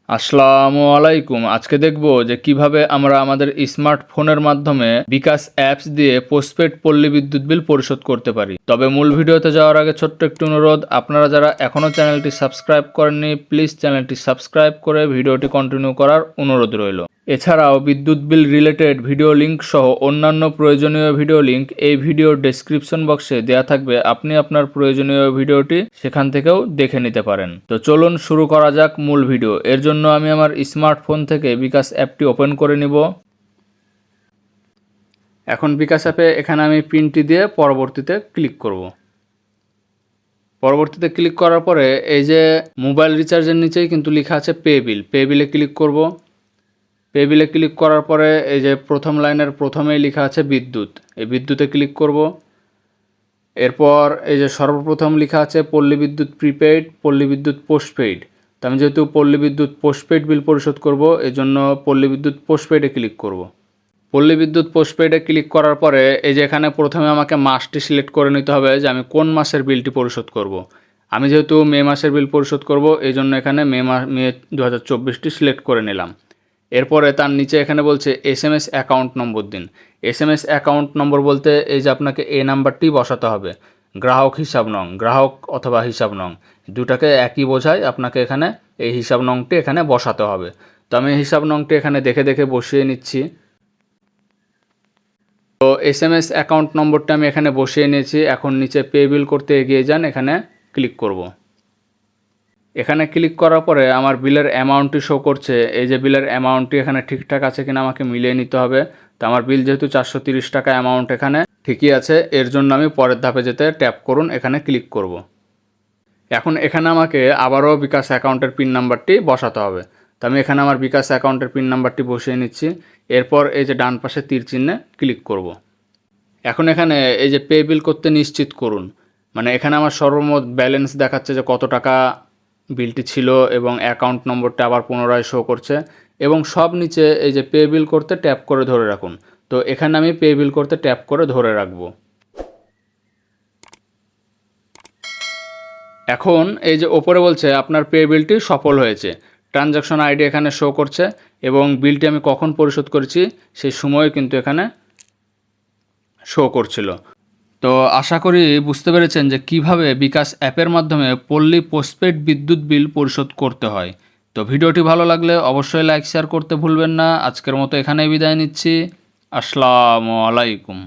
আসসালামু আলাইকুম। আজকে দেখব যে কিভাবে আমরা আমাদের স্মার্টফোনের মাধ্যমে বিকাশ অ্যাপস দিয়ে পোস্টপেড পল্লী বিদ্যুৎ বিল পরিশোধ করতে পারি। তবে মূল ভিডিওতে যাওয়ার আগে ছোট্ট একটি অনুরোধ, আপনারা যারা এখনও চ্যানেলটি সাবস্ক্রাইব করেননি প্লিজ চ্যানেলটি সাবস্ক্রাইব করে ভিডিওটি কন্টিনিউ করার অনুরোধ রইল। এছাড়াও বিদ্যুৎ বিল রিলেটেড ভিডিও লিঙ্ক সহ অন্যান্য প্রয়োজনীয় ভিডিও লিঙ্ক এই ভিডিওর ডেসক্রিপশন বক্সে দেওয়া থাকবে, আপনি আপনার প্রয়োজনীয় ভিডিওটি সেখান থেকেও দেখে নিতে পারেন। তো চলুন শুরু করা যাক মূল ভিডিও। এর জন্য আমি আমার স্মার্টফোন থেকে বিকাশ অ্যাপটি ওপেন করে নিব। এখন বিকাশ অ্যাপে এখানে আমি পিনটি দিয়ে পরবর্তীতে ক্লিক করব। পরবর্তীতে ক্লিক করার পরে এই যে মোবাইল রিচার্জের নিচেই কিন্তু লেখা আছে পে বিল, পে বিলে ক্লিক করব। পে বিলে ক্লিক করার পরে এই যে প্রথম লাইনের প্রথমেই লেখা আছে বিদ্যুৎ, এই বিদ্যুতে ক্লিক করব। এরপর এই যে সর্বপ্রথম লেখা আছে পল্লী বিদ্যুৎ প্রিপেইড, পল্লী বিদ্যুৎ পোস্টপেইড। তো আমি যেহেতু পল্লী বিদ্যুৎ পোস্টপেইড বিল পরিশোধ করব, এই জন্য পল্লী বিদ্যুৎ পোস্টপেইডে ক্লিক করব। পল্লী বিদ্যুৎ পোস্টপেইডে ক্লিক করার পরে এই যে এখানে প্রথমে আমাকে মাসটি সিলেক্ট করে নিতে হবে যে আমি কোন মাসের বিলটি পরিশোধ করব। আমি যেহেতু মে মাসের বিল পরিশোধ করব, এই জন্য এখানে মে 2024টি সিলেক্ট করে নিলাম। এরপরে তার নিচে এখানে বলছে SMS অ্যাকাউন্ট নম্বর দিন। SMS অ্যাকাউন্ট নম্বর বলতে এই যে আপনাকে এই নাম্বারটি বসাতে হবে, গ্রাহক হিসাব নং, গ্রাহক অথবা হিসাব নং দুটাকে একই বোঝায়। আপনাকে এখানে এই হিসাব নংটি এখানে বসাতে হবে। তো আমি হিসাব নংটি এখানে দেখে দেখে বসিয়ে নিচ্ছি। তো SMS অ্যাকাউন্ট নম্বরটা আমি এখানে বসিয়ে নিয়েছি। এখন নিচে পে বিল করতে এগিয়ে যান, এখানে ক্লিক করব। এখানে ক্লিক করার পরে আমার বিলের অ্যামাউন্টটি শো করছে। এই যে বিলের অ্যামাউন্টটি এখানে ঠিকঠাক আছে কিনা আমাকে মিলিয়ে নিতে হবে। তো আমার বিল যেহেতু 430 টাকা অ্যামাউন্ট এখানে ঠিকই আছে, এর জন্য আমি পরের ধাপে যেতে ট্যাপ করুন, এখানে ক্লিক করব। এখন এখানে আমাকে আবারও বিকাশ অ্যাকাউন্টের পিন নাম্বারটি বসাতে হবে। তো আমি এখানে আমার বিকাশ অ্যাকাউন্টের পিন নাম্বারটি বসিয়ে নিচ্ছি। এরপর এই যে ডান পাশে তীর চিহ্নে ক্লিক করব। এখন এখানে এই যে পে বিল করতে নিশ্চিত করুন, মানে এখানে আমার সর্বমোট ব্যালেন্স দেখাচ্ছে যে কত টাকা বিলটি ছিল এবং অ্যাকাউন্ট নম্বরটা আবার পুনরায় শো করছে এবং সব নিচে এই যে পে বিল করতে ট্যাপ করে ধরে রাখুন। তো এখানে আমি পে বিল করতে ট্যাপ করে ধরে রাখব। এখন এই যে ওপরে বলছে আপনার পে বিলটি সফল হয়েছে, ট্রানজ্যাকশন আইডি এখানে শো করছে এবং বিলটি আমি কখন পরিশোধ করেছি সেই সময় কিন্তু এখানে শো করছিল। তো আশা করি বুঝতে পেরেছেন যে কিভাবে বিকাশ অ্যাপের মাধ্যমে পল্লী পোস্টপেড বিদ্যুৎ বিল পরিশোধ করতে হয়। তো ভিডিওটি ভালো লাগলে অবশ্যই লাইক শেয়ার করতে ভুলবেন না। আজকের মতো এখানেই বিদায় নিচ্ছি। আসসালামু আলাইকুম।